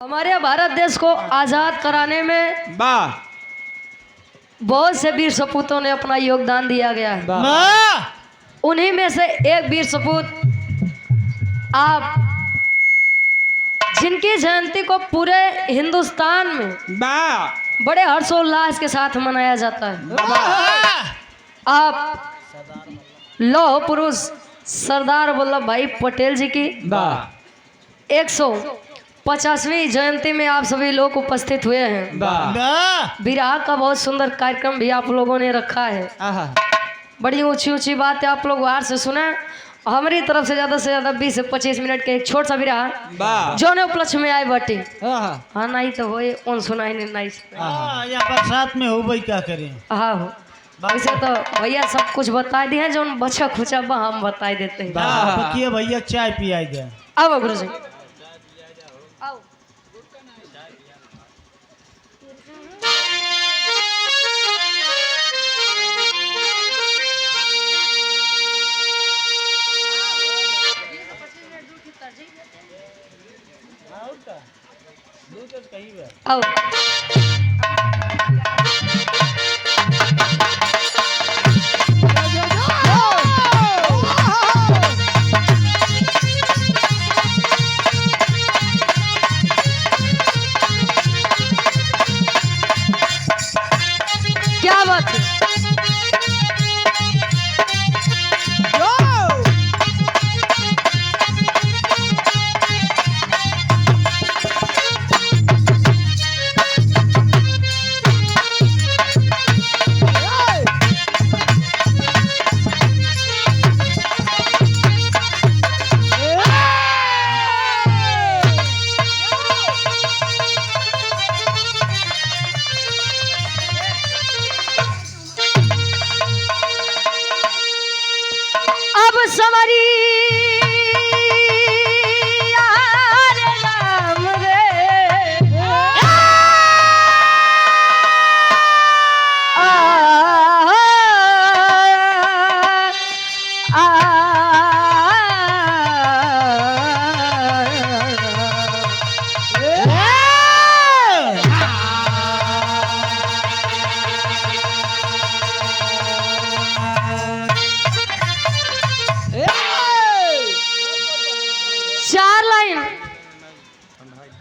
हमारे भारत देश को आज़ाद कराने में बहुत से वीर सपूतों ने अपना योगदान दिया गया है। उन्हीं में से एक वीर सपूत आप जिनकी जयंती को पूरे हिंदुस्तान में बड़े हर्षोल्लास के साथ मनाया जाता है। आप लौह पुरुष सरदार वल्लभ भाई पटेल जी की 150वीं जयंती में आप सभी लोग उपस्थित हुए हैं। विराह का बहुत सुंदर कार्यक्रम भी आप लोगों ने रखा है। बड़ी ऊंची ऊंची बात है, आप लोग बाहर से सुने। हमारी तरफ से ज्यादा 20 से 25 मिनट के एक छोटा सा विराह जो ने उपलक्ष्य में आए बटी। हाँ नहीं तो हो उन सुनाई नहीं या बरसात में हो भाई क्या करें। हाँ हो वैसे तो भैया सब कुछ बता दिए जो बच्चा खुचा हम बता देते हैं। भैया चाय पिया दे। अब गुरु जी आओ क्या बात है।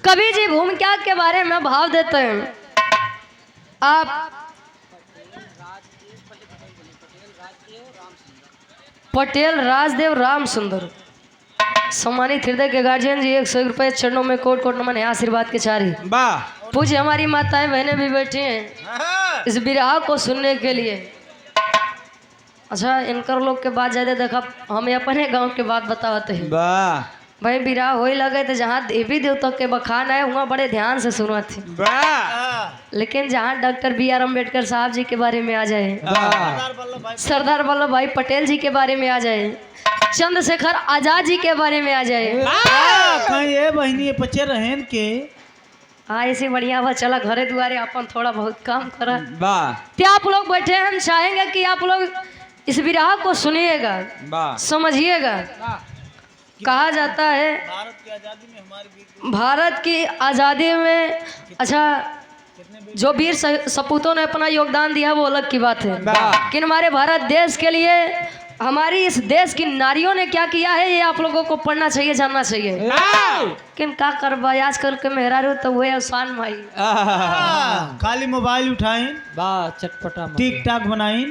कवि जी भूमिका के बारे में भाव देते हैं। आप पटेल राजदेव राम सुंदर सम्मानित हृदय के गार्जियन जी 100 रुपये चरणों में कोट कोट नमन है। आशीर्वाद के चारी पूज्य हमारी माताएं बहनें भी बैठी हैं इस विराह को सुनने के लिए। अच्छा इनकर लोग के बाद ज्यादा देखा हमें अपने गांव के बात बताते हैं। भाई विराह हो लगे तो जहाँ देवी देवता के बखान है वहाँ बड़े ध्यान से सुना थी, लेकिन जहाँ डॉक्टर BR अम्बेडकर साहब जी के बारे में आ जाए, सरदार वल्लभ भाई पटेल जी के बारे में आ जाए, चंद्रशेखर आजाद जी के बारे में आ जाए, ये बहनी बच्चे रहें के हाँ ऐसी बढ़िया बा चला घरे दुआरे अपन थोड़ा बहुत काम करा। तो आप लोग बैठे हम चाहेंगे कि आप लोग इस विराह को सुनिएगा समझिएगा। कहा जाता है भारत की आज़ादी में अच्छा जो वीर सपूतों ने अपना योगदान दिया वो अलग की बात है, लेकिन हमारे भारत देश के लिए हमारी इस देश की नारियों ने क्या किया है ये आप लोगों को पढ़ना चाहिए जानना चाहिए। लेकिन क्या करवा आजकल के मेहरारू तो वो आसान भाई खाली मोबाइल उठाएं चटपटा टिक टाक बनाएं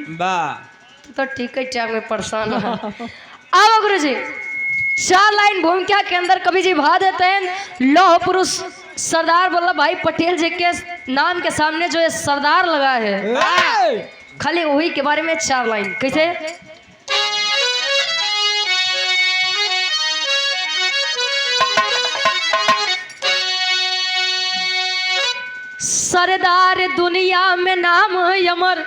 तो ठीक है टाइम में परेशान है। आओ गुरु जी 4 लाइन भूमिका के अंदर कवि जी भा देते हैं। लौह पुरुष सरदार वल्लभ भाई पटेल जी के नाम के सामने जो ये सरदार लगा है खाली वही के बारे में 4 लाइन कैसे। सरदार दुनिया में नाम अमर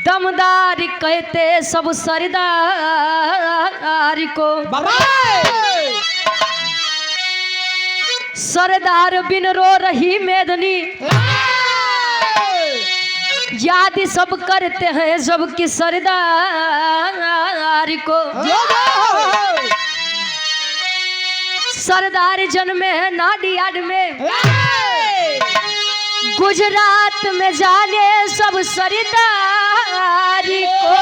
दमदार कहते सब सरदार को सरदार बिन रो रही मेदनी याद सब करते हैं सबकी सरदार को। सरदार जन्मे है नाडियाड में, गुजरात में जाने सब सरदार को।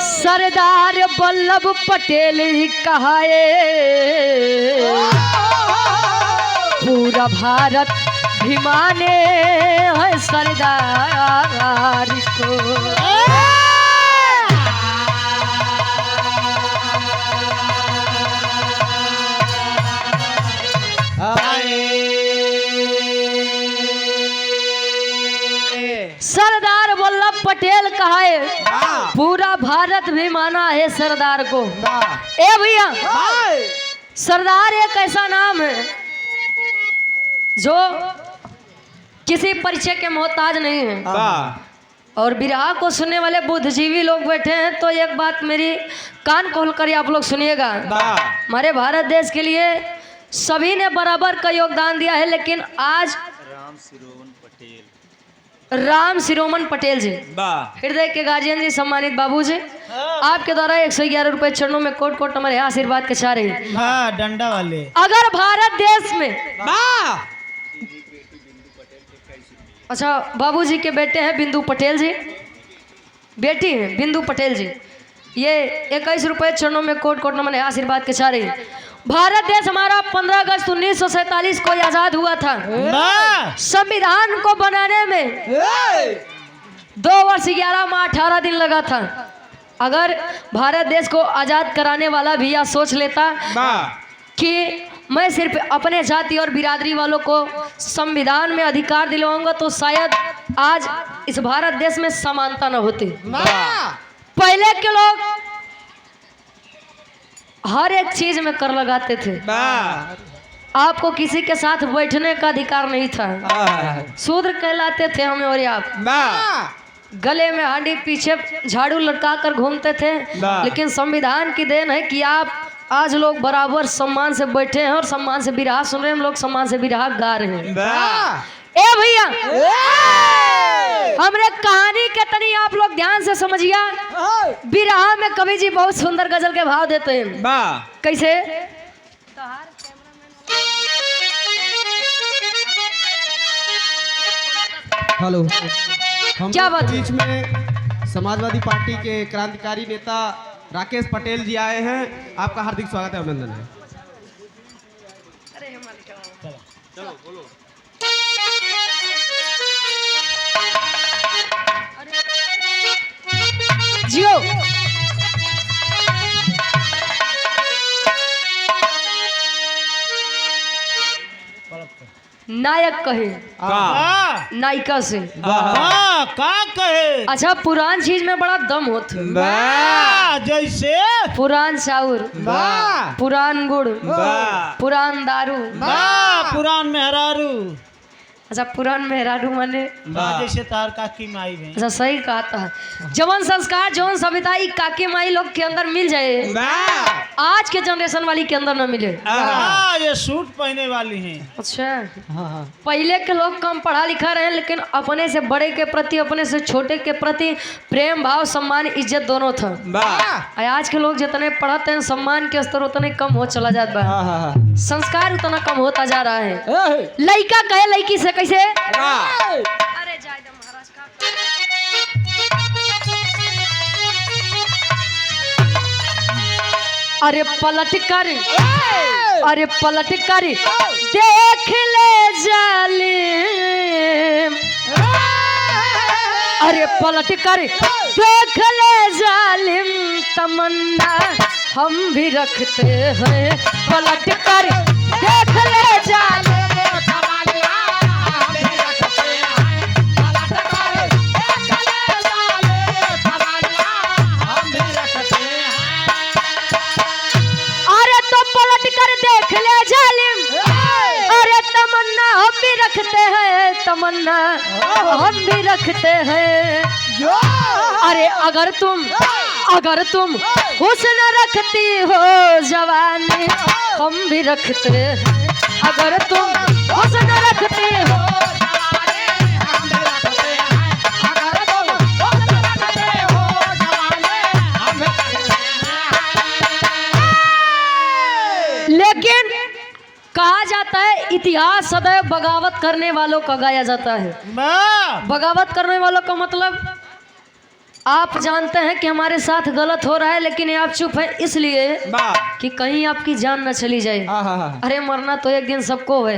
सरदार वल्लभ पटेल ही कहाए, पूरा भारत भी माने है सरदार को। सरदार वल्लभ पटेल कहाए, पूरा भारत भी माना है सरदार को। ए भैया, सरदार एक ऐसा नाम है जो किसी परिचय के मोहताज नहीं है। और बिरहा को सुनने वाले बुद्धिजीवी लोग बैठे हैं, तो एक बात मेरी कान खोल कर आप लोग सुनिएगा। हमारे भारत देश के लिए सभी ने बराबर का योगदान दिया है, लेकिन आज राम शिरोमन पटेल जी, हृदय के गार्जियन जी, सम्मानित बाबू जी, आपके द्वारा 111 रुपए चरणों में कोट कोट हमारे आशीर्वाद के चाह रहे हैं। हाँ, डंडा वाले। अगर भारत देश में अच्छा, बाबूजी के बेटे हैं बिंदु पटेल जी, बेटी हैं बिंदु पटेल जी, ये 21 रुपए चरणों में कोट कोट हमारे आशीर्वाद के चाह रहे हैं। भारत देश हमारा 15 अगस्त 1947 को आजाद हुआ था। संविधान को बनाने में 2 वर्ष 11 माह 18 दिन लगा था। अगर भारत देश को आजाद कराने वाला भी यह सोच लेता कि मैं सिर्फ अपने जाति और बिरादरी वालों को संविधान में अधिकार दिलवाऊंगा, तो शायद आज इस भारत देश में समानता न होती। पहले के लोग हर एक चीज में कर लगाते थे। आपको किसी के साथ बैठने का अधिकार नहीं था, शूद्र कहलाते थे हमें और आप। गले में हांडी, पीछे झाड़ू लटका कर घूमते थे। लेकिन संविधान की देन है कि आप आज लोग बराबर सम्मान से बैठे हैं और सम्मान से बिरहा सुन रहे हैं, हम लोग सम्मान से बिरहा गा रहे हैं। ए भैया, हमरे कहानी के तनी आप लोग ध्यान से समझिए। बिरहा में कवि जी बहुत सुंदर गजल के भाव देते हैं। कैसे? हेलो, क्या बात? बीच में समाजवादी पार्टी के क्रांतिकारी नेता राकेश पटेल जी आए हैं, आपका हार्दिक स्वागत है, अभिनंदन है। चलो बोलो। जियो नायक कहे नायिका से का कहे। अच्छा, पुरान चीज में बड़ा दम होता, जैसे पुरान चाउर, पुरान गुड़, पुरान दारू, पुरान मेहरारू। अच्छा, पुरान मेहरारू माने जैसे तार काकी माई है। अच्छा, सही कहा था। जवन संस्कार, जवन सभ्यता काके माई लोग के अंदर मिल जाए, आज के जनरेशन वाली के अंदर न मिले। ये सूट पहने वाली हैं। अच्छा, पहले के लोग कम पढ़ा लिखा रहे, लेकिन अपने से बड़े के प्रति, अपने से छोटे के प्रति प्रेम भाव, सम्मान, इज्जत दोनों था। आज के लोग जितने पढ़ते हैं, सम्मान के स्तर उतने कम हो चला जाता है, संस्कार उतना कम होता जा रहा है। लड़का कहे लड़की से कैसे? अरे जायदा महाराज का अरे पलट कर, अरे पलट कर देख ले जालिम, अरे पलट कर देख ले जालिम, तमन्ना हम भी रखते हैं। पलट कर देख ले जालिम, तमन्ना हम भी रखते हैं। अरे अगर तुम हुस्न रखती हो जवानी, हम भी रखते हैं। अगर तुम हुस्न रखते हो लेकिन कहा जाता है इतिहास सदैव बगावत करने वालों का गाया जाता है। वाह बगावत करने वालों का मतलब आप जानते हैं कि हमारे साथ गलत हो रहा है लेकिन आप चुप हैं इसलिए कि कहीं आपकी जान न चली जाए। अरे मरना तो एक दिन सबको है।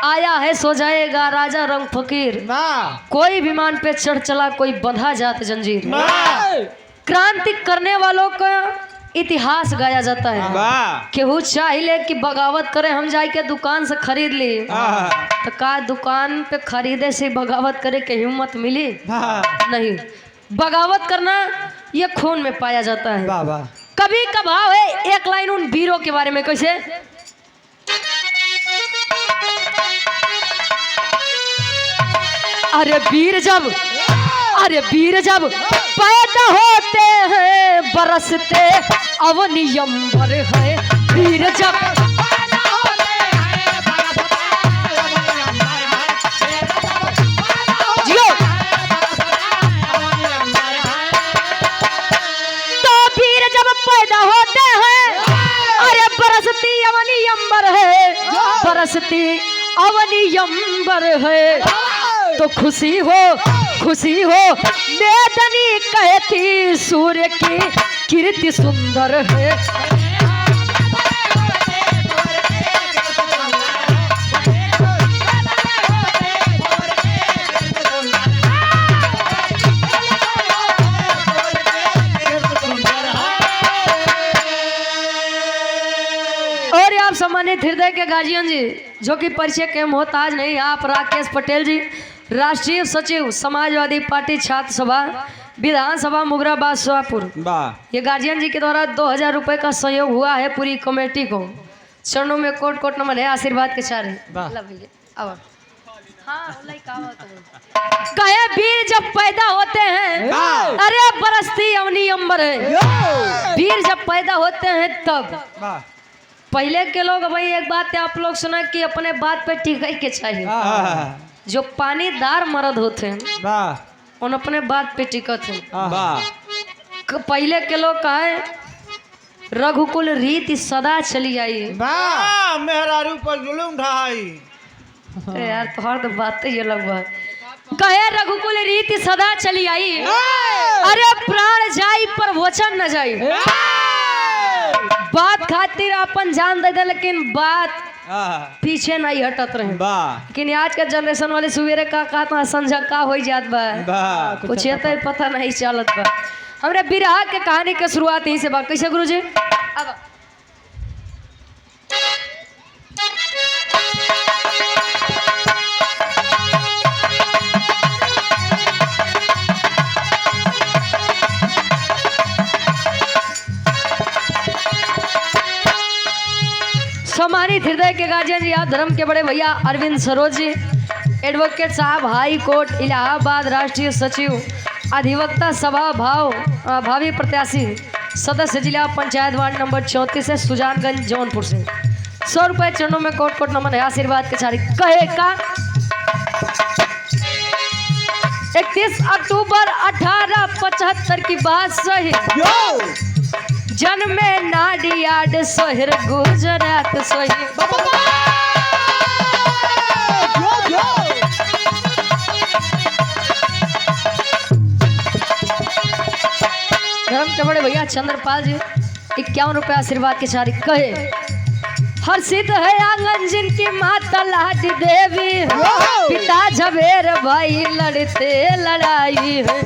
आया है सो जाएगा राजा रंग फकीर, कोई विमान पे चढ़ चला कोई बंधा जात जंजीर। क्रांति करने वालों का इतिहास गाया जाता है। केहू चाहिए कि बगावत करे, हम जाए के दुकान से खरीद ली तो का दुकान पे खरीदे से बगावत करे के हिम्मत मिली? नहीं। बगावत करना ये खून में पाया जाता है। कभी कभाव है एक लाइन उन वीरों के बारे में कैसे अरे वीर जब पैदा होते हैं बरसते अवनियंबर है। वीर जब पैदा होते हैं जियो तो वीर जब पैदा होते हैं अरे बरसती अवनियंबर है, बरसती अवनियंबर है। तो खुशी हो मेदनी कहती सूर्य की कीर्ति सुंदर है। और आप सम्मानित हृदय के गार्जियन जी जो कि परिचय के मोहताज नहीं, आप राकेश पटेल जी राष्ट्रीय सचिव समाजवादी पार्टी छात्र सभा विधानसभा मुगराबाद सोहापुर। ये गार्जियन जी के द्वारा 2000 रुपए का सहयोग हुआ है पूरी कमेटी को। चरणों में कोट कोट नमन है, आशीर्वाद के चारे। कहे वीर जब पैदा होते हैं अरे बरसती अवनी अंबर है। वीर जब पैदा होते हैं तब पहले के लोग भाई एक बात आप लोग सुना कि अपने बात पे टिके के चाहिए। जो पानीदार मर्द होते हैं उन अपने बात पे टिकत है। पहले के लोग कहे रघुकुल रीति सदा चली आई। मेहरारू पर जुलूम ढाई। अरे यार तोहर तो बात ये लगभग कहे रघुकुल रीति सदा चली आई। अरे प्राण जाई पर वचन न जाई। बात खातिर अपन जान दे दे लेकिन बात पीछे नहीं हटत रहे। लेकिन आज के जनरेशन वाले सुवेरे का कहता संझा का हो जात बा कुछ तो पता नहीं चलत बा। हमरे बिरहा के कहानी के शुरुआत यहीं से बा। कैसे गुरुजी? अब सम्मानित हृदय के गार्जियन जी, आप धर्म के बड़े भैया अरविंद सरोज जी, एडवोकेट साहब हाई कोर्ट इलाहाबाद, राष्ट्रीय सचिव अधिवक्ता सभा भावी प्रत्याशी सदस्य जिला पंचायत वार्ड नंबर 34 से सुजानगंज जौनपुर से 100 रुपए चरणों में कोट कोट नमन है, आशीर्वाद के सारी। कहे का 31 अक्टूबर 1875 की बात सही। जन्मे नाडियाड शहर गुजरात सही। धर्म के बड़े भैया चंद्रपाल जी 51 रुपये आशीर्वाद के सारी। कहे हर्षित है आंगन जिनकी माता लाडी देवी, पिता झवेर भाई लड़ते लड़ाई है।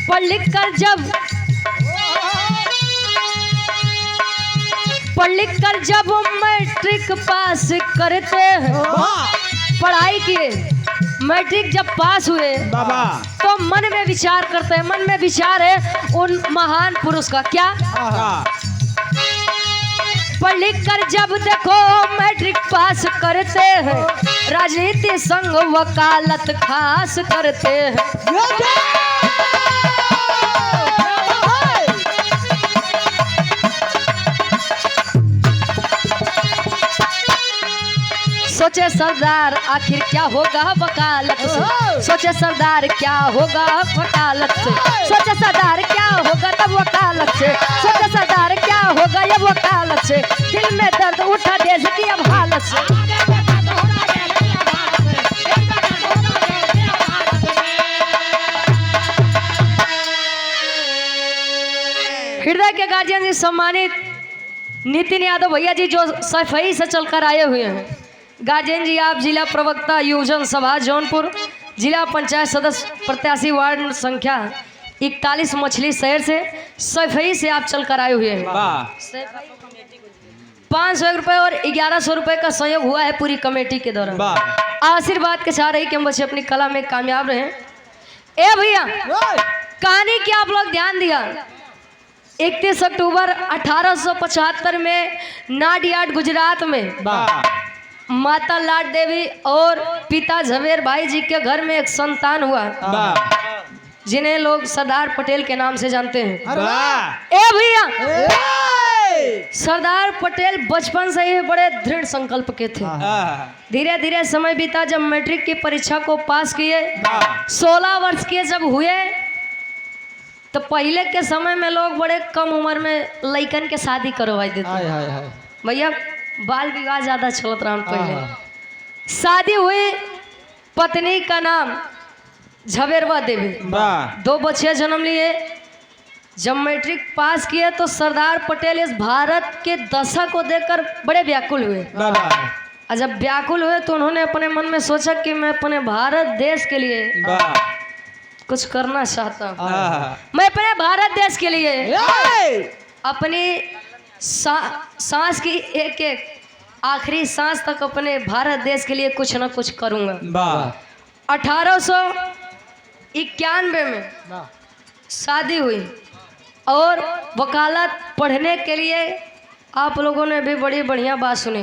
पढ़ लिख कर जब मैट्रिक पास करते हैं, पढ़ाई किए मैट्रिक जब पास हुए तो मन में विचार करते हैं। मन में विचार है उन महान पुरुष का क्या पढ़ लिख कर जब देखो मैट्रिक पास करते हैं, राजनीति संग वकालत खास करते हैं। सोचे सरदार आखिर क्या होगा वकालत से, सोचे सरदार क्या होगा वकालत से, सोचे सरदार क्या होगा तब वकालत से, सोचे सरदार क्या होगा ये वकालत से, दिल में दर्द उठा देश की अब हालत से। हृदय के गार्जियन जी सम्मानित नितिन यादव भैया जी जो सफाई से चलकर आए हुए हैं। गार्जियन जी आप जिला प्रवक्ता युवजन सभा जौनपुर, जिला पंचायत सदस्य प्रत्याशी वार्ड संख्या 41 मछली शहर से सफाई से आप चलकर आए हुए हैं। 500 रुपये और 1100 रुपये का सहयोग हुआ है पूरी कमेटी के दौरान। आशीर्वाद के चाह रही कि हम बच्चे अपनी कला में कामयाब रहे। ए भैया कहानी की आप लोग ध्यान दिया, 31 अक्टूबर 1875 में नाडियाड गुजरात में माता लाड देवी और पिता झवेर भाई जी के घर में एक संतान हुआ जिन्हें लोग सरदार पटेल के नाम से जानते हैं। ए भैया सरदार पटेल बचपन से ही बड़े दृढ़ संकल्प के थे। धीरे धीरे समय बीता, जब मैट्रिक की परीक्षा को पास किए, 16 वर्ष के जब हुए तो पहले के समय में लोग बड़े कम उम्र में लड़कन के शादी करवा देते। भैया बाल विवाह ज्यादा चलत रहा पहले। शादी हुई, पत्नी का नाम झवेरवा देवी, 2 बच्चे जन्म लिए। जब मैट्रिक पास किए तो सरदार पटेल इस भारत के दशा को देखकर बड़े व्याकुल हुए। और जब व्याकुल हुए तो उन्होंने अपने मन में सोचा कि मैं अपने भारत देश के लिए कुछ करना चाहता हूँ। मैं अपने भारत देश के लिए अपनी सांस की एक एक आखिरी सांस तक अपने भारत देश के लिए कुछ ना कुछ करूँगा। 1891 में शादी हुई और वकालत पढ़ने के लिए आप लोगों ने भी बड़ी बढ़िया बात सुनी।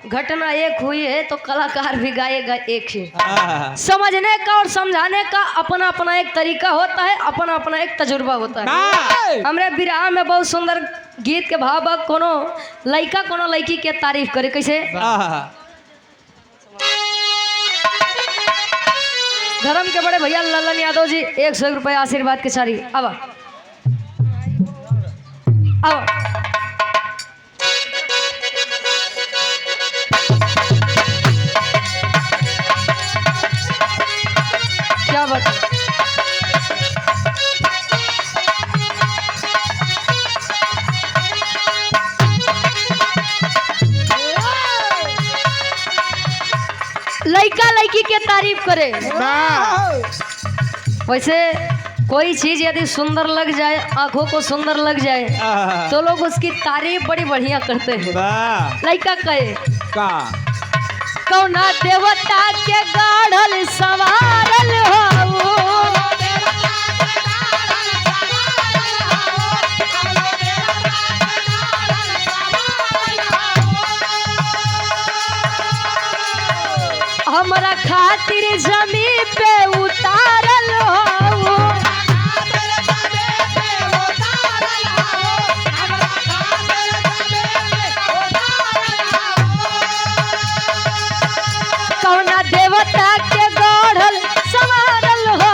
घटना एक हुई है तो कलाकार भी गाएगा एक ही। समझने का और समझाने का अपना अपना एक तरीका होता है, अपना अपना एक तजुर्बा होता है। हमरे बिरहा में बहुत सुंदर गीत के भाव कोनो लड़का कोनो लड़की के तारीफ करे कैसे। धर्म के बड़े भैया ललन यादव जी 100 रुपये आशीर्वाद के सारी। अब क्या बात है? लड़का लड़की के तारीफ करे। वैसे कोई चीज यदि सुंदर लग जाए, आंखों को सुंदर लग जाए तो लोग उसकी तारीफ बड़ी बढ़िया करते हैं। लड़का कहे कौना देवता के गाढ़ल सवारल हो, हमरा खातिर जमीन पे उतारल हो। कौना देवता के गढ़ल संवारल हो,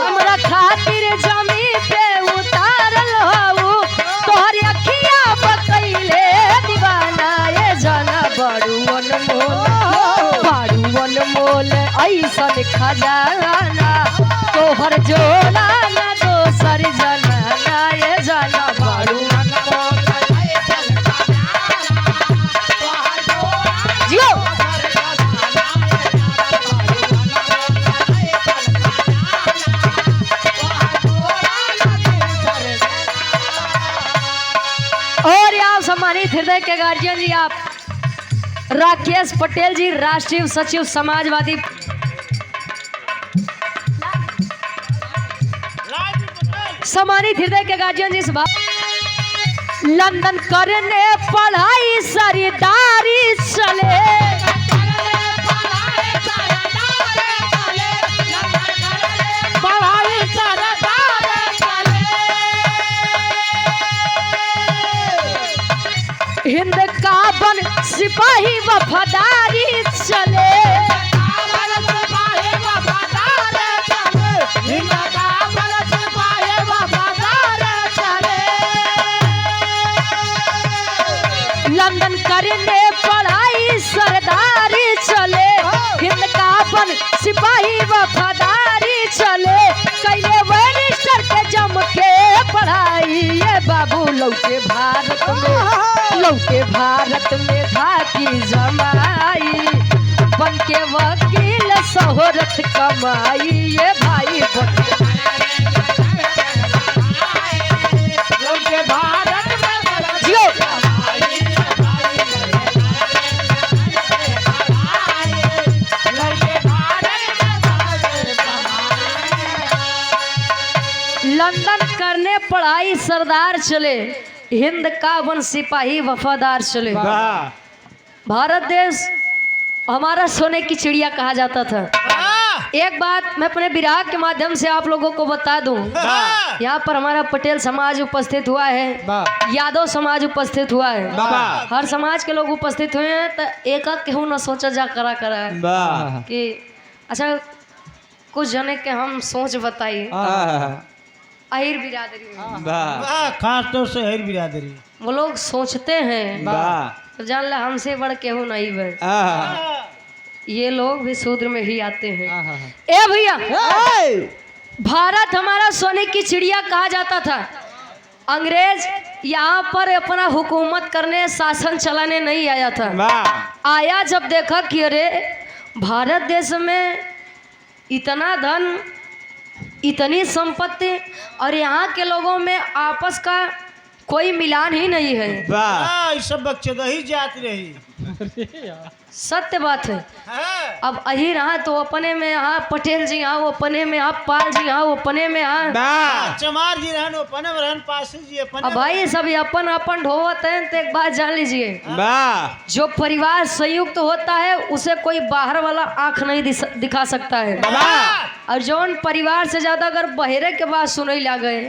हमरा खातिर जमीन पे उतारल हो। तोहर अखिया बकैले दीवाना ये जाना बड़ू अनमोल, मोल ऐसन खजाना तोहर जोड़ा ना दोसर जनाना ये जाना बारू। और आप सम्मानित हृदय के गार्जियन जी आप राकेश पटेल जी, राष्ट्रीय सचिव समाजवादी। सम्मानित हृदय के गार्जियन जी लंदन करने पढ़ाई सरदारी चले। हिंद का बन सिपाही वफादारी चले। लंदन करने पढ़ाई सरदारी चले। हिंद का बन सिपाही वफादारी चले। कैले बैरिस्टर के जम के पढ़ाई ये बाबू लौटे भारत में था की जमाई। बन के वकील शोहरत कमाई ये भाई लंदन करने पढ़ाई सरदार चले। हिंद का बन सिपाही वफादार चले। भारत देश हमारा सोने की चिड़िया कहा जाता था। एक बात मैं अपने विराग के माध्यम से आप लोगों को बता दूं, यहाँ पर हमारा पटेल समाज उपस्थित हुआ है, यादव समाज उपस्थित हुआ है, हर समाज के लोग उपस्थित हुए हैं। तो एक क्यों न सोचा जा करा कि अच्छा कुछ जने के हम सोच बताइए। अहिर बिरादरी खास तौर से अहिर बिरादरी वो लोग सोचते हैं तो जान ले हमसे बड़ केहू नहीं बे। ये लोग भी शूद्र में ही आते हैं। ए भैया भारत हमारा सोने की चिड़िया कहा जाता था। अंग्रेज यहाँ पर अपना हुकूमत करने शासन चलाने नहीं आया था। आया जब देखा कि अरे भारत देश में इतना धन इतनी संपत्ति और यहाँ के लोगों में आपस का कोई मिलान ही नहीं है। सब बच्चेदही जाती रही। सत्य बात है। अब अही रहा तो अपने में यहाँ पटेल जी यहाँ, वो अपने में यहाँ पाल जी यहाँ, वो अपने में यहाँ चमार जी रहन, अपने में रहन पासी जी अपने। अब भाई सब अपन अपन ढोवत हैं। तो एक बात जान लीजिए, जो परिवार संयुक्त होता है उसे कोई बाहर वाला आंख नहीं दिखा सकता है। और जौन परिवार से ज्यादा अगर बहरे के बात सुनई ला गए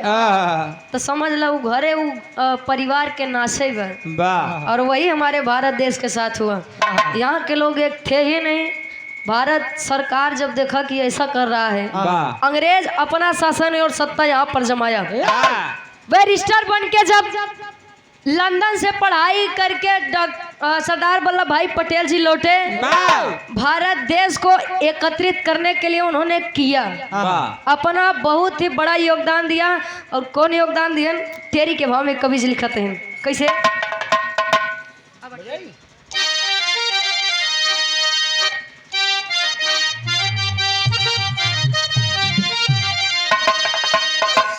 तो समझ लो घरे परिवार के नाशे बा। और वही हमारे भारत देश के साथ हुआ। यहाँ के लोग एक थे ही नहीं। भारत सरकार जब देखा कि ऐसा कर रहा है, अंग्रेज अपना शासन और सत्ता यहाँ पर जमाया। बैरिस्टर बन के जब लंदन से पढ़ाई करके सरदार वल्लभ भाई पटेल जी लौटे, भारत देश को एकत्रित करने के लिए उन्होंने किया अपना बहुत ही बड़ा योगदान दिया। और कौन योगदान दिया? तेरी के भाव में कवि जी लिखते हैं कैसे।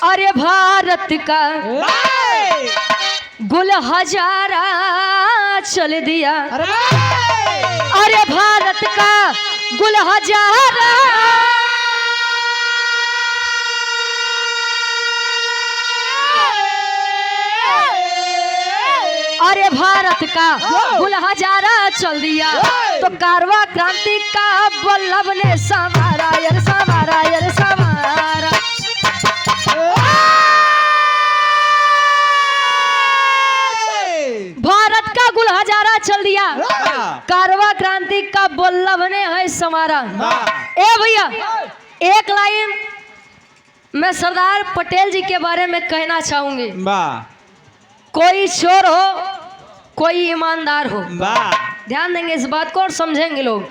अरे भारत का गुल हजारा चल दिया। अरे भारत का गुल हजारा अरे भारत का गुल हजारा चल दिया। तो कारवा क्रांति का वल्लभ ने संवारा यार संवारा यार संवारा। भारत का गुल हजारा चल दिया, कारवा क्रांति का वल्लभ ने है संवारा। ए भैया एक लाइन मैं सरदार पटेल जी के बारे में कहना चाहूंगी। कोई चोर हो कोई ईमानदार हो, ध्यान देंगे इस बात को और समझेंगे लोग।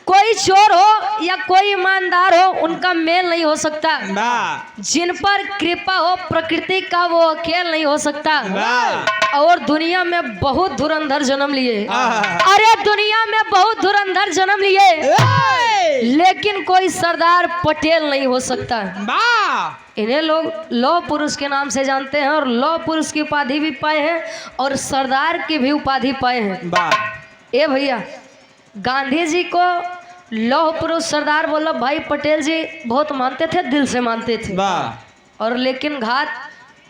कोई चोर हो या कोई ईमानदार हो उनका मेल नहीं हो सकता। जिन पर कृपा हो प्रकृति का वो अकेल नहीं हो सकता। और दुनिया में बहुत धुरंधर जन्म लिए, अरे दुनिया में बहुत धुरंधर जन्म लिए, लेकिन कोई सरदार पटेल नहीं हो सकता। इन्हें लोग लौह पुरुष के नाम से जानते हैं और लौह पुरुष की उपाधि भी पाए हैं और सरदार की भी उपाधि पाए हैं। ए भैया गांधी जी को लौह पुरुष सरदार वल्लभ भाई पटेल जी बहुत मानते थे, दिल से मानते थे। और लेकिन घात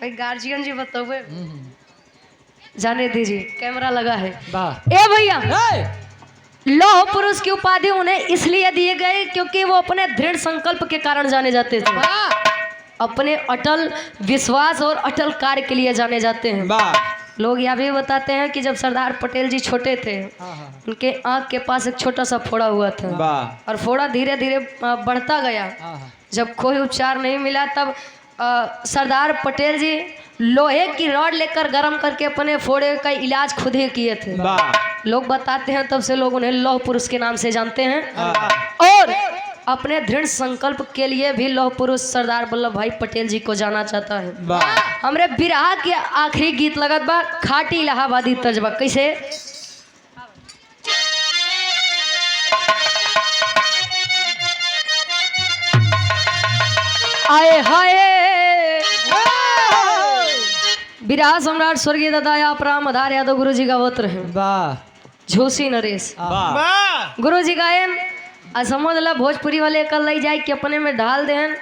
गार्जियन जी बताओ जाने दीजिए, कैमरा लगा है। ए भैया, लौह पुरुष की उपाधि उन्हें इसलिए दिए गए क्योंकि वो अपने दृढ़ संकल्प के कारण जाने जाते थे। अपने अटल विश्वास और अटल कार्य के लिए जाने जाते हैं। लोग यह भी बताते हैं कि जब सरदार पटेल जी छोटे थे, उनके आंख के पास एक छोटा सा फोड़ा हुआ था और फोड़ा धीरे धीरे बढ़ता गया। जब कोई उपचार नहीं मिला तब सरदार पटेल जी लोहे की रॉड लेकर गर्म करके अपने फोड़े का इलाज खुद ही किए थे। लोग बताते हैं, तब से लोग उन्हें लौह पुरुष के नाम से जानते हैं। और अपने दृढ़ संकल्प के लिए भी लौह पुरुष सरदार वल्लभ भाई पटेल जी को जाना चाहता है। हमरे बिरहा के आखिरी गीत लगत बा खाटी इलाहाबादी तर्जबा। कैसे? आए हाय बिरहा सम्राट स्वर्गीय दादा प्राम आधार यादव गुरु जी गावत रहे। झूसी नरेश गुरु जी गायन समझ ला भोजपुरी वाले कल लई जाए कि अपने में ढाल देहन।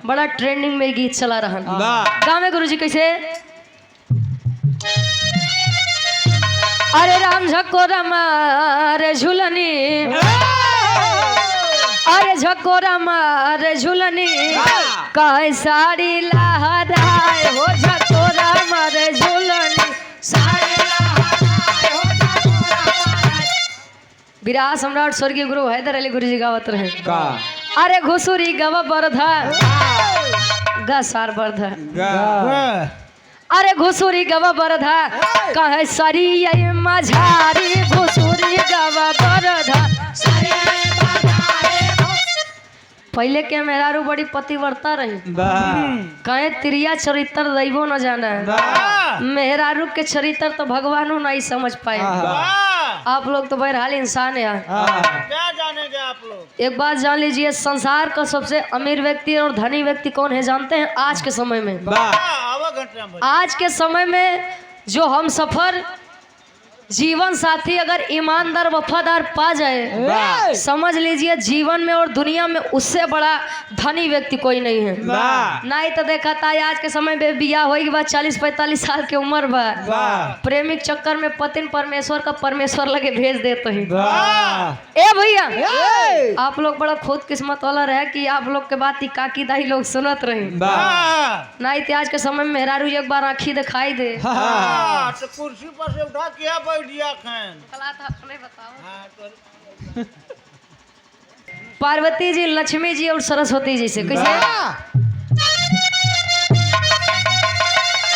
बड़ा ट्रेंडिंग में गीत चला रहा गाँव में। गुरु जी कैसे? अरे राम झकोरा मारे झुलनी, अरे झकोरा मारे झुलनी, कहे साड़ी लहराए हो झकोरा मारे झुलनी, साड़ी लहराए हो झकोरा मारे। बिरहा सम्राट स्वर्गीय गुरु हैदर अली गुरु जी गावत रहे। अरे घुसुरी गवा बरधा गसार बरधा, अरे घुसुरी गवा बरधा, कहे सरी ये मझारी, घुसुरी गवा बरधा। पहले के मेहरारू बड़ी पतिव्रता रही, कहे तिरिया चरित्र दैवो न जाना है। मेहरारू के चरित्र तो भगवानों नहीं समझ पाए। आप लोग तो बहरहाल इंसान है। क्या जानेंगे आप लोग? एक बात जान लीजिए, संसार का सबसे अमीर व्यक्ति और धनी व्यक्ति कौन है जानते हैं? आज के समय में, आज के समय में जो हम सफर जीवन साथी अगर ईमानदार वफादार पा जाए, समझ लीजिए जीवन में और दुनिया में उससे बड़ा धनी व्यक्ति कोई नहीं है। नहीं तो देखा था आज के समय में बियाह होगी बाद 40-45 साल की उम्र बा, प्रेमिक चक्कर में पतिन परमेश्वर का परमेश्वर लगे भेज देते हैं। ए भैया, आप लोग बड़ा खुद किस्मत वाला रहे कि आप लोग के बात काकी दाई लोग सुनत रहे। नहीं तो आज के समय में मेहरारू एक बार आँखी दिखाई दे तो कुर्सी पर से उठा किया पार्वती जी, लक्ष्मी जी और सरस्वती जी से कैसे?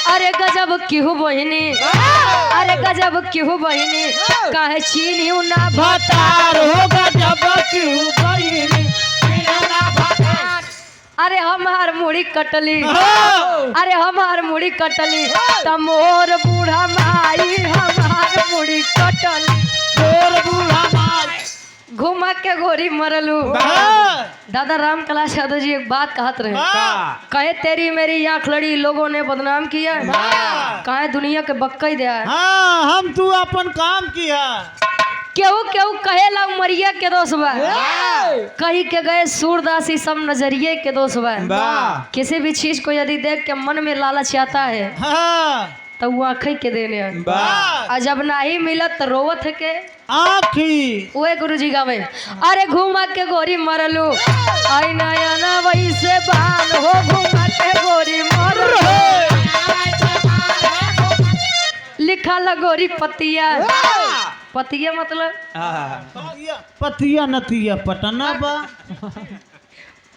अरे गजब क्यों बहिनी, अरे गजब क्यों बहिनी, काहे चीनी ना भतार हो, गजब क्यों बहिनी। अरे हमार मुड़ी कटली, अरे हमार मुड़ी कटली, तमोर बूढ़ा माई हमार मुड़ी कटली, मोर बूढ़ा माई घुमा के गोरी मरलू। दादा राम कैलाश यादव जी एक बात कहत रहे, कहे तेरी मेरी आंख लड़ी, लोगों ने बदनाम किया, कहे दुनिया के बक्कई दिया। हम तू अपन काम किया, केहू केहू कहेला उमरिया के दोष बा, कही के गए सूरदासी सब नजरिए के दोष बा। किसी भी चीज को यदि देख के मन में लालच आता है तो वो आँख के देने और जब नहीं मिलत तो रोवत है के आँखी। ओए गुरुजी गावे, अरे घुमा के गोरी मरलू, आई नया ना वही से बान हो, घुमा के गोरी मरलू, लिखा ला गोरी पतिया। पतिया मतलब पतिया नतिया पटना बा।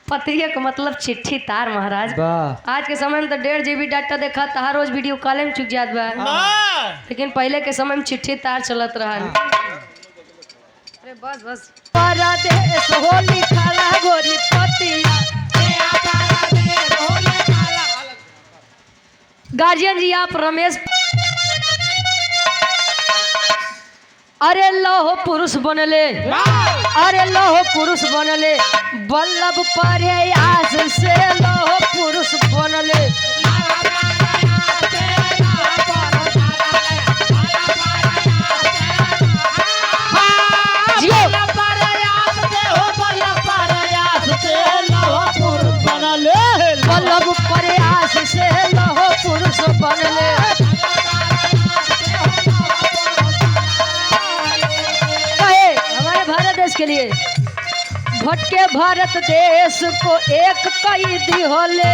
पतिया का मतलब चिट्ठी तार महाराज। आज के समय में तो 1.5 GB डाटा देखा था, रोज वीडियो कॉल में चुक जात बा, लेकिन पहले के समय में चिट्ठी तार चलत रहा। अरे बस बस परदेस हो लिखा ला गोरी पतिया। गार्जियन जी आप रमेश, अरे लौह पुरुष बनले, अरे लौह पुरुष बनले, वल्लभ प्रयास से लौह पुरुष बनले। वल्लभ प्रयास से लौह पुरुष बनले। भटके भारत देश को एक कैदी होले।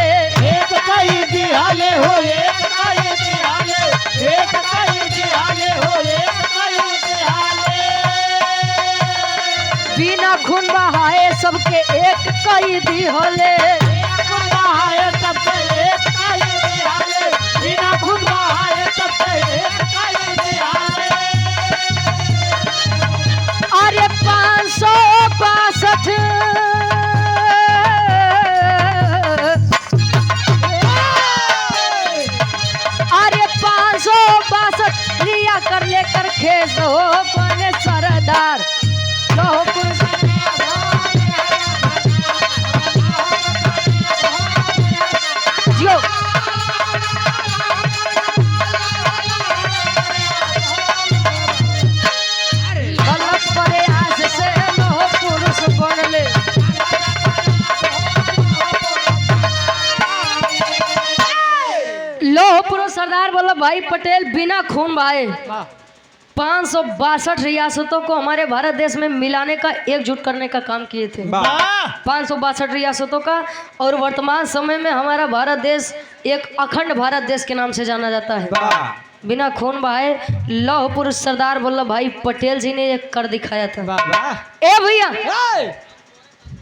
एक कैदी हाले हो, एक कैदी हाले, एक कैदी हाले हो, एक कैदी हाले। बिना खून बहाए सबके एक कैदी होले। एक बहाए सबके एक कैदी हाले, बिना खून बहाए सबके एक कैदी हाले। अरे 562 अरे 562 लिया कर लेकर खेस हो बने सरदार। लोहपुर जियो गलत प्रयास से लोहपुर से बनले। लोहपुर सरदार वल्लभ भाई पटेल बिना खून बहाए 562 रियासतों को हमारे भारत देश में मिलाने का, एकजुट करने का काम किए थे। 562 रियासतों का। और वर्तमान समय में हमारा भारत देश एक अखंड भारत देश के नाम से जाना जाता है। बिना खून बहाए लौह पुरुष सरदार वल्लभ भाई पटेल जी ने ये कर दिखाया था। ए भैया,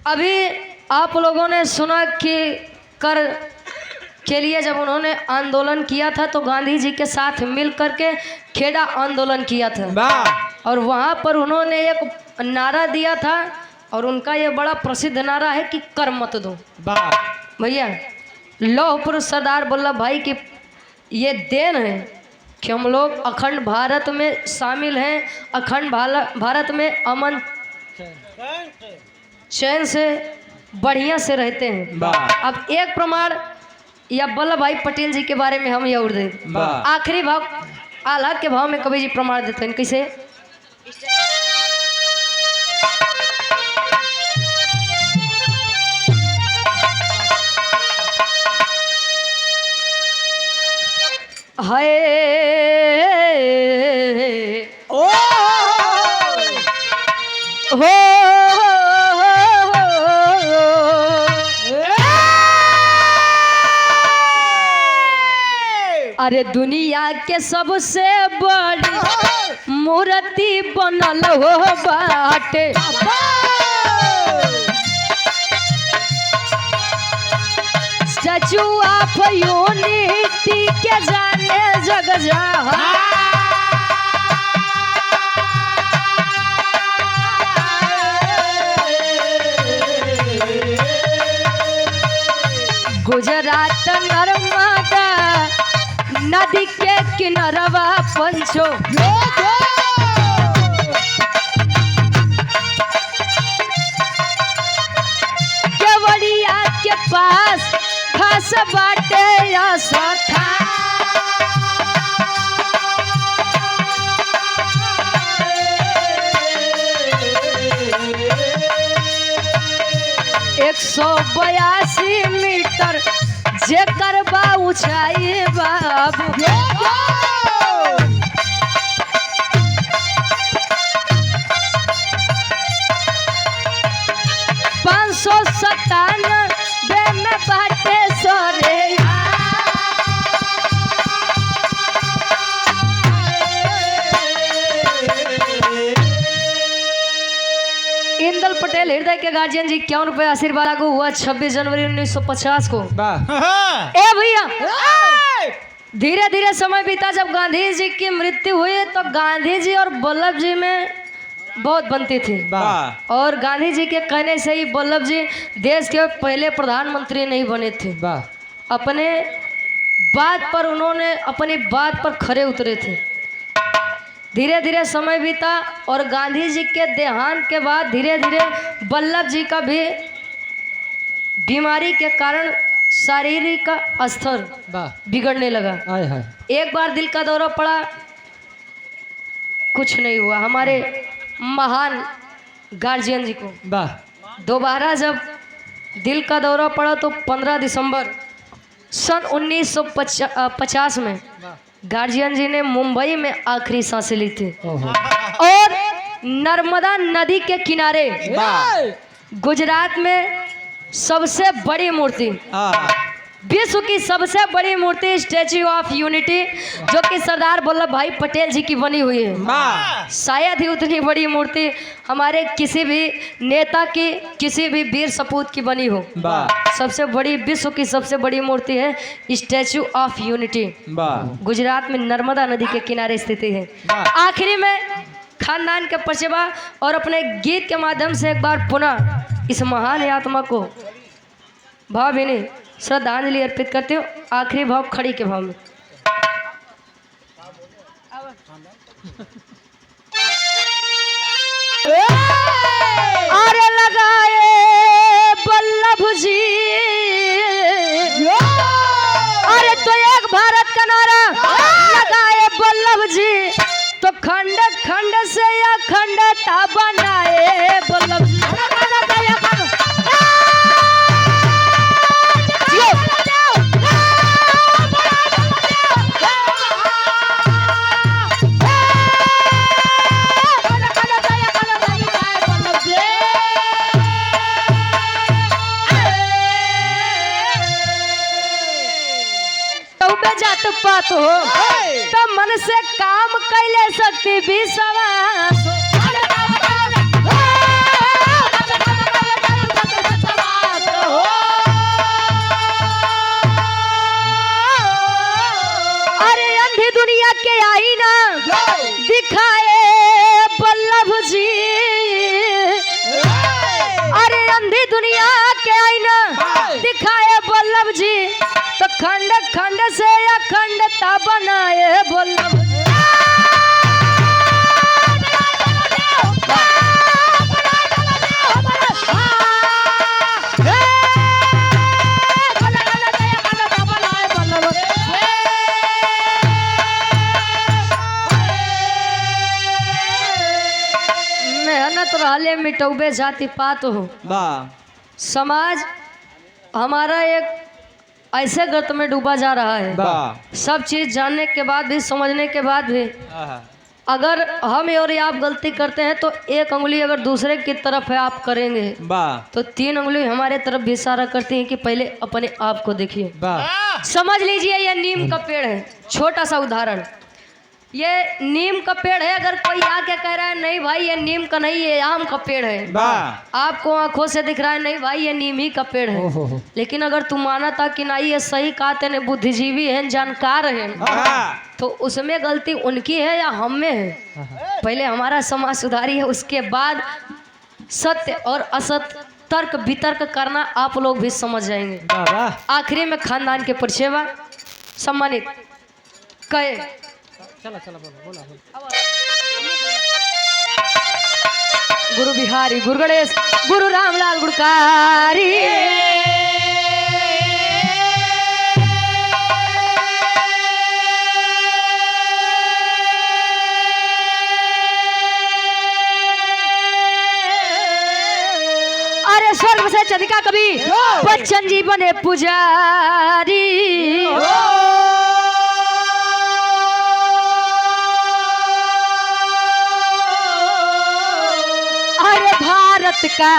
अभी आप लोगों ने सुना कि कर के लिए जब उन्होंने आंदोलन किया था तो गांधी जी के साथ मिल करके खेड़ा आंदोलन किया था। और वहाँ पर उन्होंने एक नारा दिया था और उनका ये बड़ा प्रसिद्ध नारा है कि कर मत दो। भैया, लौह पुरुष सरदार वल्लभ भाई की ये देन है कि हम लोग अखंड भारत में शामिल हैं, अखंड भारत में अमन चैन से बढ़िया से रहते हैं। अब एक प्रमाण या वल्लभ भाई पटेल जी के बारे में हम ये उड़ दे आखिरी भाव आल्हा के भाव में कवि जी प्रमाण देते हैं। कैसे? हाय ओ हो अरे दुनिया के सबसे बड़ी मूर्ति बनल हो बाटे। स्टैचू ऑफ यूनिटी के जाने जग जहां। गुजरात नर्मदा नदी के किनारवा पंचो केवड़िया के पास खास बाटे या सथा। एक 182 मीटर जेकर बा ऊंचाई बाबू। 597 में बाटे सोरे। इंदल पटेल हृदय के गार्जियन जी 51 रुपये आशीर्वाद लागू हुआ 26 जनवरी 1950 को। ए भैया, धीरे धीरे समय बीता। जब गांधी जी की मृत्यु हुई तो गांधी जी और वल्लभ जी में बहुत बनती थी। और गांधी जी के कहने से ही वल्लभ जी देश के पहले प्रधानमंत्री नहीं बने थे। अपने बात पर उन्होंने अपनी बात पर खरे उतरे थे। धीरे धीरे समय बीता और गांधी जी के देहांत के बाद धीरे धीरे वल्लभ जी का भी बीमारी के कारण शारीरिक स्तर बिगड़ने लगा। एक बार दिल का दौरा पड़ा, कुछ नहीं हुआ। हमारे महान गार्जियन जी को दोबारा जब दिल का दौरा पड़ा तो 15 दिसंबर सन 1950 में गार्जियन जी ने मुंबई में आखिरी सांसें ली थी। और नर्मदा नदी के किनारे गुजरात में सबसे बड़ी मूर्ति, विश्व की सबसे बड़ी मूर्ति स्टैच्यू ऑफ यूनिटी, जो कि सरदार वल्लभ भाई पटेल जी की बनी हुई है। शायद ही उतनी बड़ी मूर्ति हमारे किसी भी नेता की, किसी भी वीर सपूत की बनी हो। सबसे बड़ी, विश्व की सबसे बड़ी मूर्ति है स्टैच्यू ऑफ यूनिटी। गुजरात में नर्मदा नदी के किनारे स्थित है। आखिरी में खानदान के पचेवा और अपने गीत के माध्यम से एक बार पुनः इस महान आत्मा को भावभीनी श्रद्धांजलि अर्पित करते हो। आखिरी भाव खड़ी के भाव में। अरे लगाए वल्लभ जी, अरे तो एक भारत का नारा लगाए वल्लभ जी, तो खंड खंड से अखंडता बनाए वल्लभ जी। जात पात हो तो मन से काम कैले सकती विश्वास। अरे अंधी दुनिया के आईना दिखाए वल्लभ जी, अरे अंधी दुनिया के आईना दिखाए वल्लभ जी, तो खंड खंड से अखंडता बनाए वल्लभ। मेहनत रहले मिटौबे जाति पात हो। समाज हमारा एक ऐसे गर्त में डूबा जा रहा है। सब चीज जानने के बाद भी, समझने के बाद भी, अगर हम और आप गलती करते हैं तो एक उंगली अगर दूसरे की तरफ है आप करेंगे तो 3 उंगली हमारे तरफ भी इशारा करती हैं कि पहले अपने आप को देखिए। समझ लीजिए ये नीम का पेड़ है, छोटा सा उदाहरण। ये नीम का पेड़ है, अगर कोई आके कह रहा है नहीं भाई ये नीम का नहीं, ये आम का पेड़ है, आपको आंखों से दिख रहा है नहीं भाई ये नीम ही का पेड़ है, लेकिन अगर तुम माना था कि नहीं ये सही कहा, तेने बुद्धिजीवी है, जानकार है, तो उसमें गलती उनकी है या हम में है? पहले हमारा समाज सुधारी है, उसके बाद सत्य और असत्य तर्क वितर्क करना आप लोग भी समझ जाएंगे। आखिरी में खानदान के परिचयवा सम्मानित कहे गुरु बिहारी, गुरु गणेश, गुरु रामलाल गुड़कारी। अरे स्वर्ग से चंदिका कवि बच्चन जी बने पुजारी। भारत का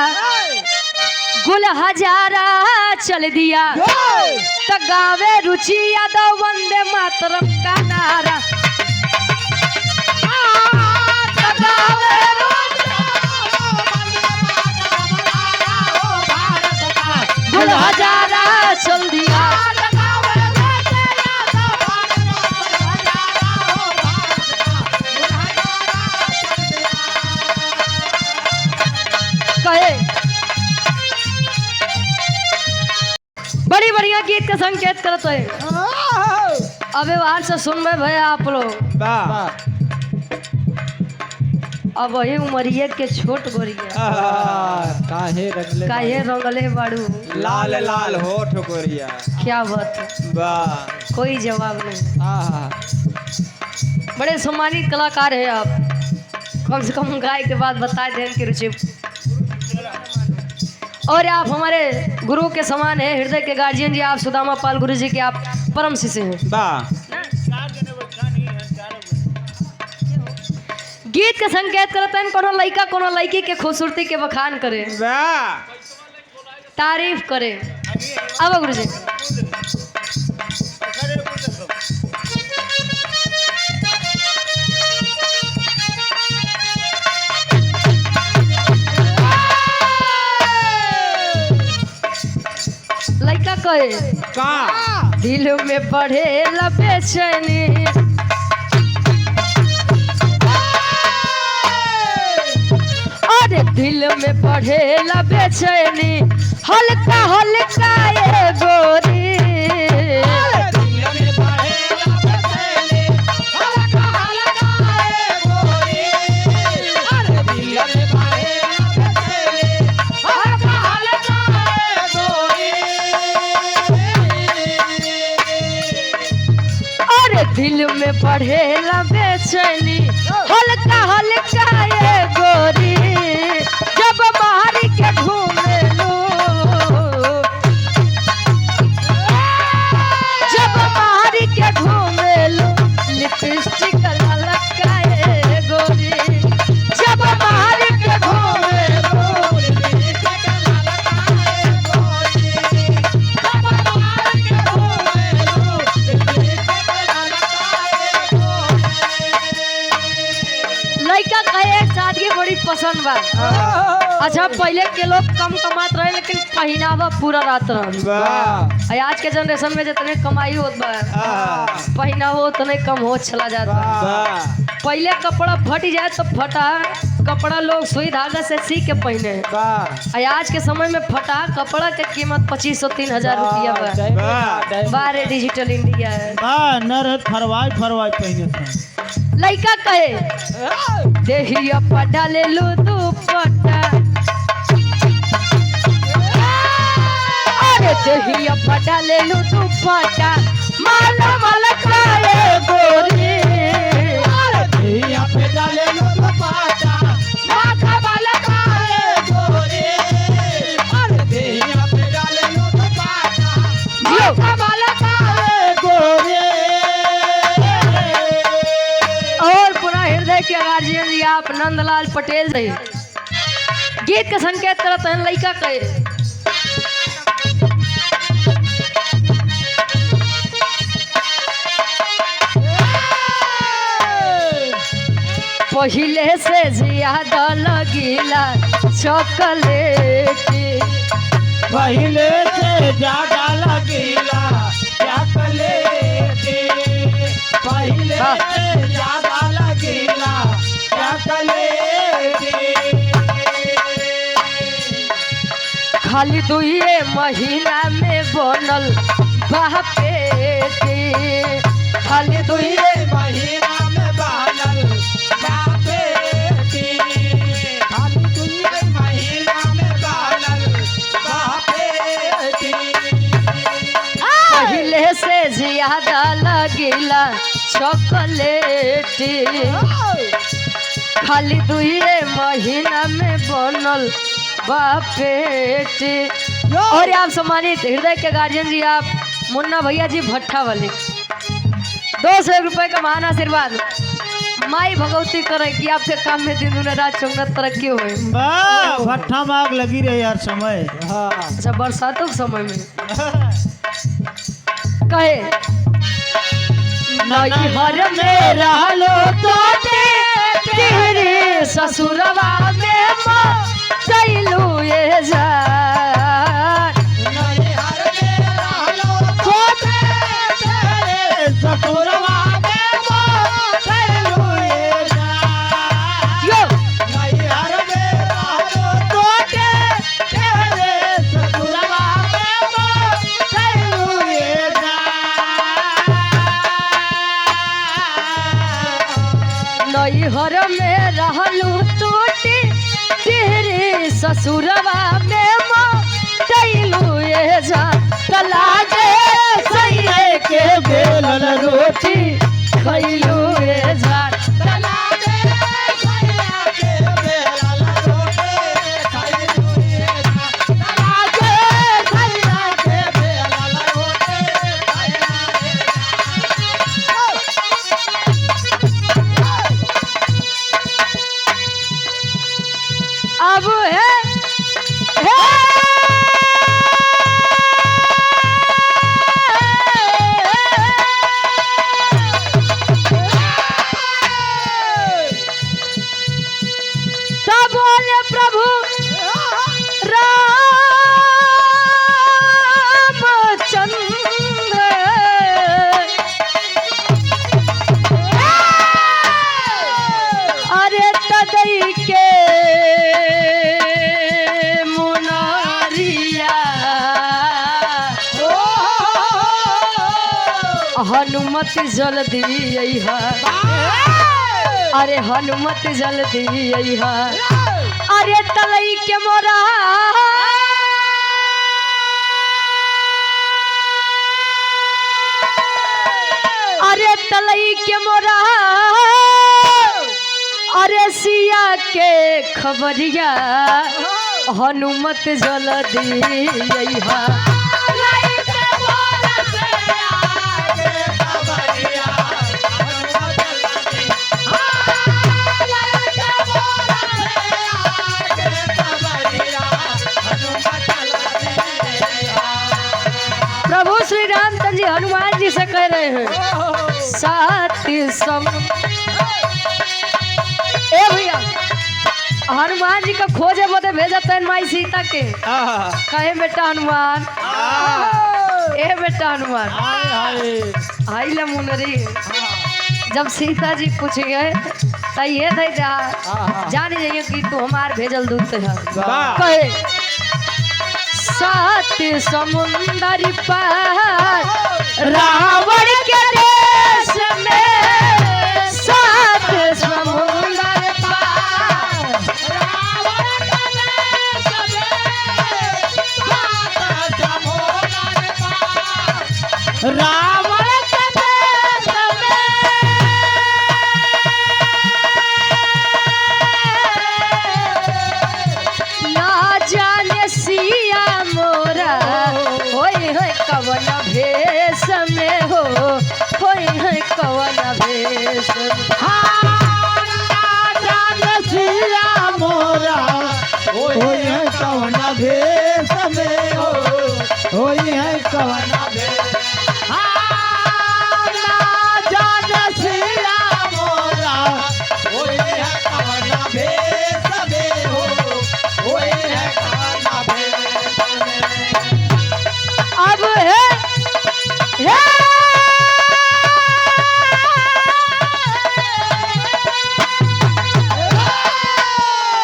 गुल हजारा चल दिया, तो गावे रुचि यादव वंदे मातरम का नारा। गुल हजारा चल दिया, बड़ी बढ़िया गीत का संकेत करते है। अबे बाहर से सुन भाई आप लोग, अब वही उमरिए के छोट गोरिया काहे रंगले बाड़ू लाल लाल होठ गोरिया। क्या बात है, कोई जवाब नहीं। बड़े सम्मानित कलाकार है आप, कम से कम गाय के बाद बता दें कि रुचि, और आप हमारे गुरु के समान है, हृदय के गार्जियन जी। आप सुदामा पाल गुरु जी के आप परम शिष्य हैं। गीत के संकेत करता है कोनो लड़का कोनो लड़की के खूबसूरती के बखान करे, तारीफ करे। अब गुरुजी लड़का कहे का दिल में बढ़े बेचैनी, अरे दिल में बढ़े बेचैनी, हल्का हल्का ये गोरी, दिल में बढ़ेला बेचैनी, हल्का हल्का ये गोरी, जब बाहरी के घूमे लो, जब बाहरी के घूमे लो, लिपस्टिक ललका ये गोरी, जब बाहरी के घूमे लो, लिपस्टिक ललका ये गोरी, जब बाहरी के घूमे लो, लड़का कहे सादगी बड़ी पसंद बा। अच्छा पहले के लोग कम कमात रहे लेकिन पहनावा पूरा रात रहे। आज के जनरेशन में जितने कमाई होत बा पहनावा उतने कम हो चला जाता। पहले कपड़ा फट जाए तो फटा कपड़ा लोग सुई धागा से सी के पहने। आज के समय में फटा कपड़ा के कीमत 2500-3000 रुपया बा। बारे डिजिटल इंडिया है। नर फरवाई फरवाई पहने थे। लड़का कहे देहिया पटा ले लो दुपट्टा, अरे देहिया पटा ले लो दुपट्टा, माला माला खाए गोरी, देहिया पटा ले लो दुपट्टा, माथा वाला खाए गोरी, अरे देहिया पटा ले लो दुपट्टा, माथा वाला खाए गोरे। और पुनः हृदय के गार्जियन जी आप नंदलाल पटेल जी गीत का संकेत करते हैं। लड़का कहे पहले से ज्यादा लगीला चॉकलेटी, पहले से ज्यादा लगीला चॉकलेटी, पहले से ज्यादा लगीला चॉकलेटी, खाली 2 महीना में बनल बापेटी, खाली 2 महीना में बनल बापेटी, खाली 2 महीना में बनल बापेटी, पहले से ज्यादा लगीला चॉकलेटी, खाली 2 महीना में बनल बापेटी। और आप सम्मानित हृदय के गार्जियन जी आप मुन्ना भैया जी भट्टा वाले 200 रुपए का महान आशीर्वाद। माई भगवती करे कि आपके काम में दिन दुनिया रात चौगत तरक्की हो। भट्ठा माग लगी रही यार समय। अच्छा बरसातों के समय में कहे नैहर में रहलो तो तेरे ससुरवा में चलू ये जा, नैहर में रहलो तो तेरे ससुरवा में चलू ये जा, नैहर में रहलो तो तेरे ससुरवा में चलू ये जा, नैहर में रहलू टूटी तेरे ससुरवा में चलू ये जा, तलाजे सैये के बेलन रोटी खैलू ये जा, तलाजे सैया के बेलन रोटी खैलू ये जा, तलाजे सैया के बेलन रोटी खैलू ये जा। हनुमत जल्दी अइहा, अरे हनुमत जल्दी अइहा, अरे तलई के मोरा अरे तलई के मोरा अरे सिया के खबरिया हनुमत जल्दी अइहा। प्रभु श्री रामचंद्र जी हनुमान जी से कह रहे हैं सात सम ए भैया हनुमान जी का खोजे बोते भेजत है माई सीता के कहे बेटा हनुमान ए बेटा हनुमान आई ले मुनरी जब सीता जी पूछ गए तो ये थे जान जाइए कि तू हमार भेजल दूत है कहे सात समुंदर पार रावण के देश में सात समुंदर पार रावण के देश में सात समुंदर पार रावण के देश में ना जाने सिया कवन भेष में हो कोई है कवन भेष सिया मोरा होई है कवन भेष में हो होई है कवन भेष जान सिया मोरा होई है कवन भेष में हो होई है कवन भेष में। अब है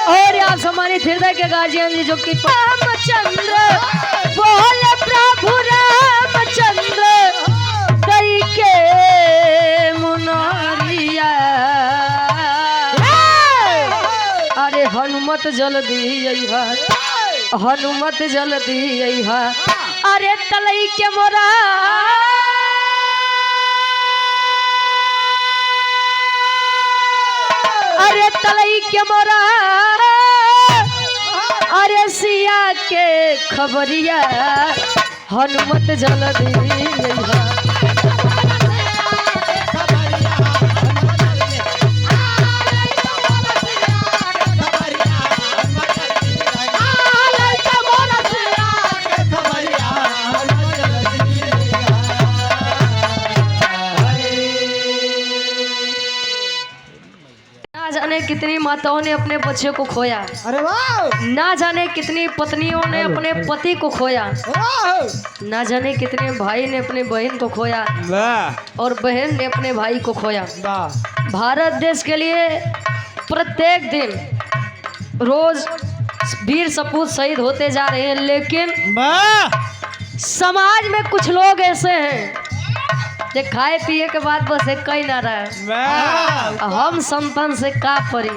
और आप सम्मानित हृदय के गार्जियन जी जो कि रामचंद्र बोले प्रभु रामचंद्र दई के मुनारिया अरे हनुमत जल्दी अइहा हनुमत जल्दी अइहा अरे तलई के मोरा अरे तलई के मोरा अरे सिया के खबरिया हनुमत जल्दी अइहा। कितनी माताओं ने अपने बच्चे को खोया, अरे वाह, ना जाने कितनी पत्नियों ने अपने पति को खोया, ना जाने कितने भाई ने अपने बहन को खोया और बहन ने अपने भाई को खोया। भारत देश के लिए प्रत्येक दिन रोज वीर सपूत शहीद होते जा रहे हैं, लेकिन समाज में कुछ लोग ऐसे हैं जे खाए पिए के बाद बस एक कहीं ना रहा, हम संपन्न से का परी।